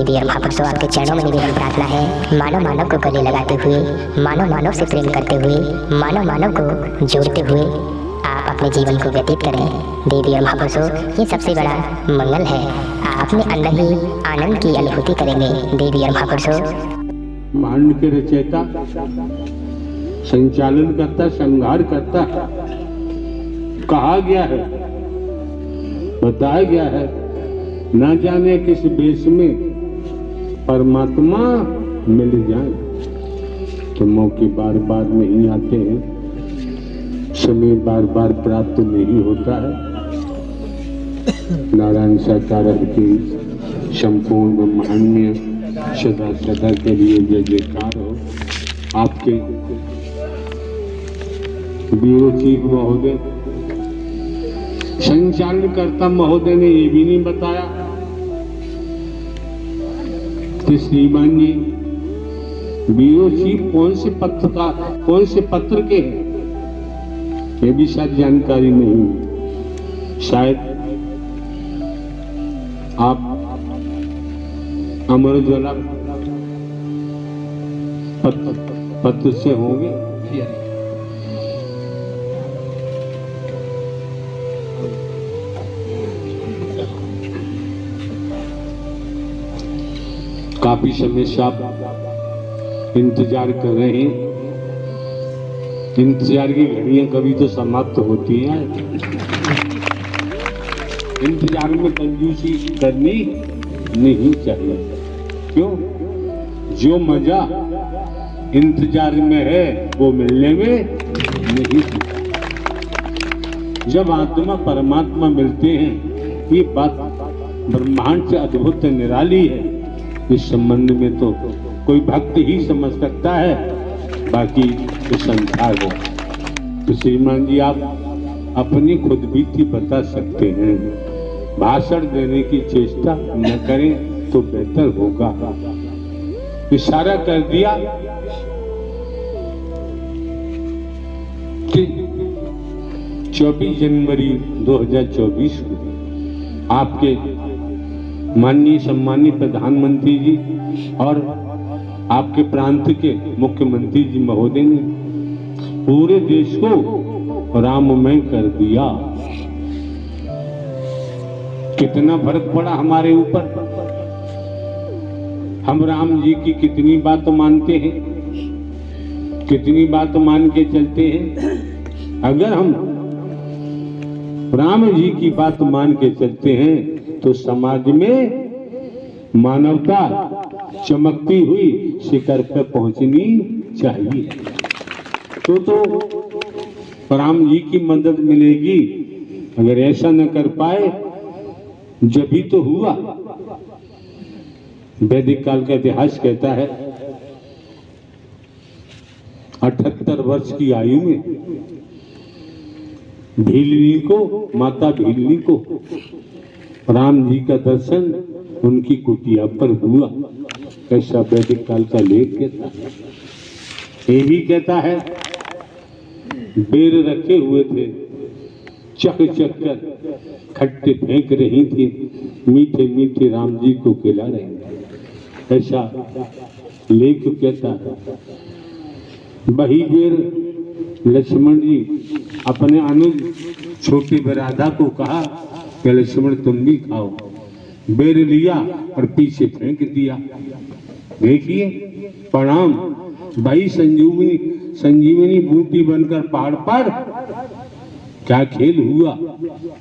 देवी और महापुरुषों, आपके चरणों में निवेदन प्रार्थना है, मानव मानव को गले लगाते हुए, मानव मानव से प्रेम करते हुए, मानव मानव को जोड़ते हुए आप अपने जीवन को व्यतीत करें। देवी और महापुरुषों, ये सबसे बड़ा मंगल है। आप अपने अंदर ही आनंद की अनुभूति करेंगे। देवी और महापुरुषों, ब्रह्मांड के रचयिता, संचालन करता, संहार करता कहा गया है, बताया गया है, न जाने किस बेस में परमात्मा मिल जाए तो मौके बार बार नहीं आते हैं, समय बार बार प्राप्त नहीं होता है। नारायण साकार की संपूर्ण ब्रह्मांड सदा सदा के लिए जय जयकार हो। आपके ब्यूरो चीफ महोदय, संचालनकर्ता महोदय ने ये भी नहीं बताया कि श्रीमान जी ब्यूरो चीफ कौन से पत्र के हैं, ये भी शायद जानकारी नहीं। शायद आप अमर उजाला पत्र से होंगे। काफी समय से आप इंतजार कर रहे हैं। इंतजार की घड़ियां कभी तो समाप्त होती हैं। इंतजार में कंजूसी करनी नहीं चाहिए। क्यों? जो मजा इंतजार में है वो मिलने में नहीं। जब आत्मा परमात्मा मिलते हैं, ये बात ब्रह्मांड से अद्भुत निराली है। इस संबंध में तो कोई भक्त ही समझ सकता है, बाकी तो संसार है। तो श्रीमान जी आप अपनी खुद बीती बता सकते हैं। भाषण देने की चेष्टा न करें तो बेहतर होगा। इशारा कर दिया कि 24 जनवरी 2024 को आपके माननीय सम्मानित प्रधानमंत्री जी और आपके प्रांत के मुख्यमंत्री जी महोदय ने पूरे देश को राममय कर दिया। कितना फर्क पड़ा हमारे ऊपर। हम राम जी की कितनी बात मानते हैं, कितनी बात मान के चलते हैं। अगर हम राम जी की बात मान के चलते हैं तो समाज में मानवता चमकती हुई शिखर पर पहुंचनी चाहिए। तो राम जी की मदद मिलेगी। अगर ऐसा न कर पाए, जब भी तो हुआ। वैदिक काल का इतिहास कहता है 78 वर्ष की आयु में भीलनी को, माता भीलनी को राम जी का दर्शन उनकी कुटिया पर हुआ। ऐसा वैदिक काल का लेख कहता है। ये भी कहता है बेर रखे हुए थे, चक चक कर खट्टे फेंक रही थी, मीठे मीठे राम जी को खिला रहे थे। ऐसा लेख कहता है। वही बेर लक्ष्मण जी अपने अनुज छोटे राधा को कहा कि लक्ष्मण तुम भी खाओ। बेर लिया और पीछे फेंक दिया। देखिए प्रणाम भाई, संजीवनी बूटी बनकर पहाड़ पर क्या खेल हुआ।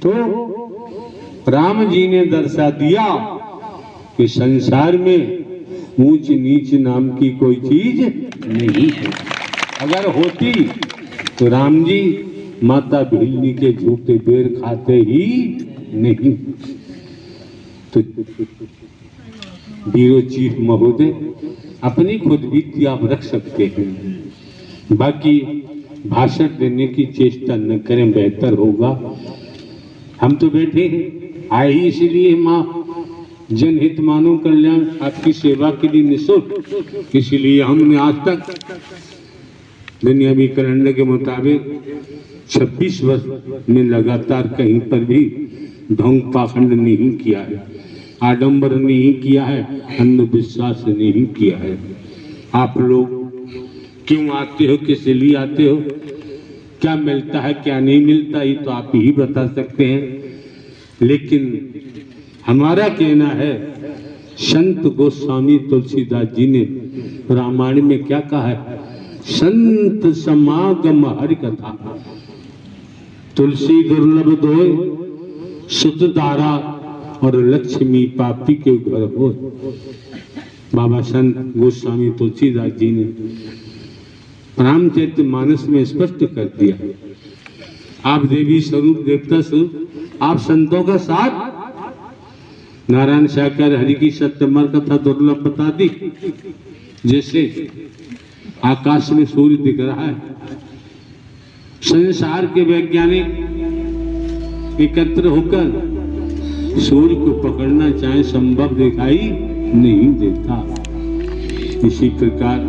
तो राम जी ने दर्शा दिया कि संसार में ऊंच नीच नाम की कोई चीज नहीं है। अगर होती तो राम जी माता भीलनी के झूठे बेर खाते ही नहीं। तो ब्यूरो चीफ महोदय अपनी खुद बीती आप रख सकते हैं, बाकी भाषण देने की चेष्टा न करें, बेहतर होगा। हम तो बैठे हैं, आए ही इसलिए माँ जनहित मानव कल्याण आपकी सेवा के लिए निःशुल्क। इसलिए हमने आज तक दुनियावी कैलेंडर के मुताबिक 26 वर्ष में लगातार कहीं पर भी ढोंग पाखंड नहीं किया है। आडंबर नहीं किया है, अंधविश्वास नहीं किया है। आप लोग क्यों आते हो, किस लिए आते हो, क्या मिलता है क्या नहीं मिलता, ये तो आप ही बता सकते हैं। लेकिन हमारा कहना है, संत गोस्वामी तुलसीदास जी ने रामायण में क्या कहा है, संत समागम हरि कथा, तुलसी दुर्लभ दोय, सुत दारा और लक्ष्मी पापी के घर हो। बाबा संत गोस्वामी तुलसीदास जी ने रामचरितमानस में स्पष्ट कर दिया, आप देवी स्वरूप देवता स्वरूप, आप संतों का साथ। नारायण शाकर हरि की सत्यमर कथा दुर्लभ बता दी। जैसे आकाश में सूर्य दिख रहा है, संसार के वैज्ञानिक एकत्र होकर सूर्य को पकड़ना चाहे संभव दिखाई नहीं देता। इसी प्रकार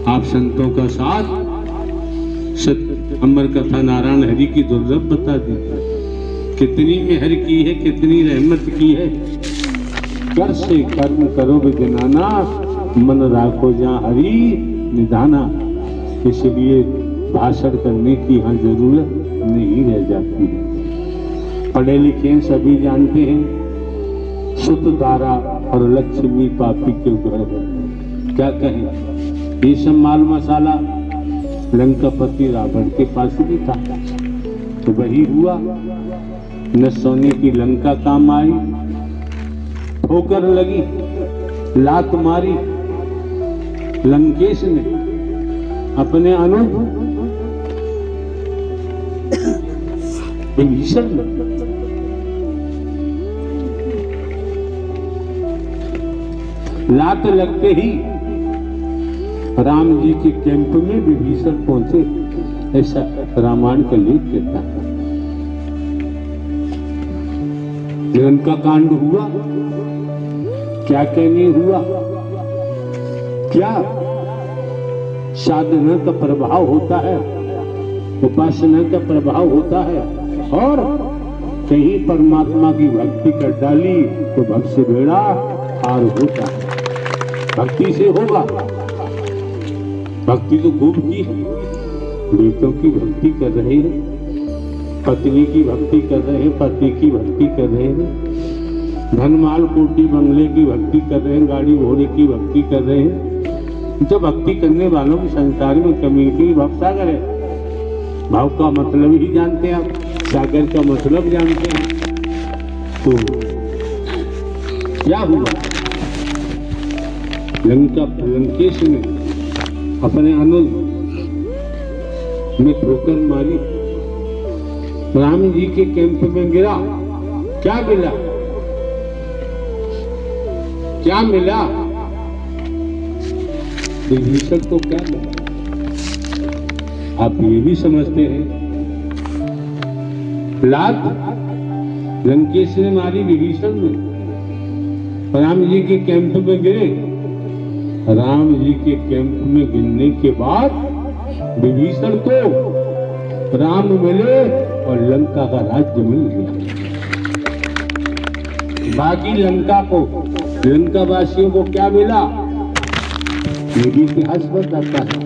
आप संतों का साथ सत्य अमर कथा नारायण हरि की दुर्लभ बता दी। कितनी मेहर की है, कितनी रहमत की है। कर से कर्म करो विज्ञाना, मन राखो जहाँ हरि निधाना। इसलिए भाषण करने की यहाँ जरूरत नहीं रह जाती है। पढ़े लिखे सभी जानते हैं, सुत दारा और लक्ष्मी पापी के घर। क्या कहें, ये सब माल मसाला लंकापति रावण के पास भी था, तो वही हुआ। न सोने की लंका काम आई, ठोकर लगी, लात मारी लंकेश ने अपने अनुज विभीषण ने। लात लगते ही राम जी के कैंप में विभीषण पहुंचे, ऐसा रामायण का लेख कहता है। लंका कांड हुआ, क्या कहने हुआ, क्या साधना का प्रभाव होता है, उपासना का प्रभाव होता है। और कहीं परमात्मा की भक्ति कर डाली तो भक्त से बेड़ा पार होता है। भक्ति से होगा, भक्ति तो खूब की है। बेटों की भक्ति कर रहे हैं, पत्नी की भक्ति कर रहे हैं, पति की भक्ति कर रहे हैं, धनमाल कोटी बंगले की भक्ति कर रहे हैं, गाड़ी घोड़े की भक्ति कर रहे हैं। जो भक्ति करने वालों की संसार में कमी की भक्त सागर है। भाव का मतलब ही जानते हैं आप, सागर का मतलब जानते हैं। तो क्या हुआ, लंकेश में अपने अनुज में ठोकर मारी, राम जी के कैंप में गिरा। क्या मिला, क्या मिला, विभीषण को क्या मिला। आप ये भी समझते हैं, लात लंकेश ने मारी विभीषण में, राम जी के कैंप में गिरे। राम जी के कैंप में गिरने के बाद विभीषण को राम मिले और लंका का राज्य मिल गया। बाकी लंका को, लंका वासियों को क्या मिला, ये भी इतिहास बताता है।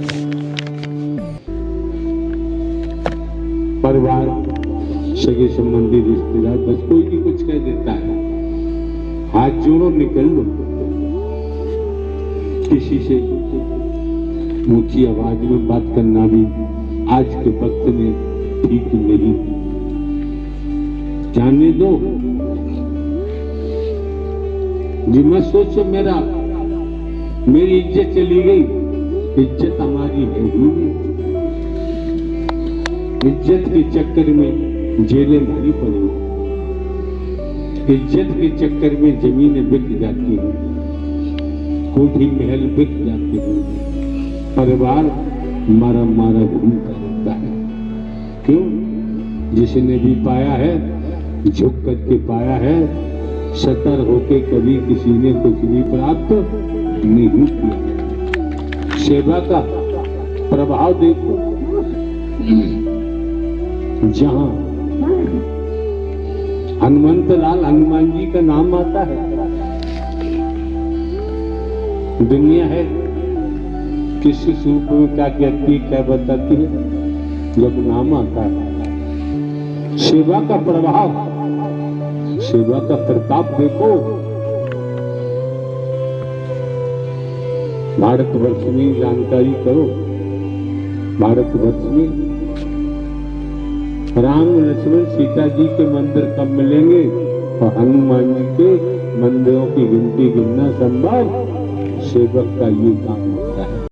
परिवार, सगे संबंधी, रिश्तेदार, बस कोई भी कुछ कह देता है, हाथ जोड़ो निकल लो। किसी से ऊंची आवाज में बात करना भी आज के वक्त में ठीक नहीं। जानने दो जी, मत सोचो मेरी इज्जत चली गई। इज्जत हमारी है ही नहीं। इज्जत के चक्कर में जेलें भरी पड़ी, इज्जत के चक्कर में जमीनें बिक जाती हैं, कोठी महल बिक जाते हैं, परिवार मारा मारा घूमता रहता है। क्यों? जिसने भी पाया है झुक करके पाया है, सतर होके कभी किसी ने कुछ भी प्राप्त नहीं किया। सेवा का प्रभाव देखो, जहां हनुमंत लाल हनुमान जी का नाम आता है। दुनिया है किस रूप में क्या कहती है, क्या बताती है, जब नाम आता है। सेवा का प्रभाव, सेवा का प्रताप देखो। भारतवर्ष में जानकारी करो, भारतवर्ष में राम लक्ष्मण सीता जी के मंदिर कब मिलेंगे और हनुमान जी के मंदिरों की गिनती गिनना संभव। सेवक का ये काम है।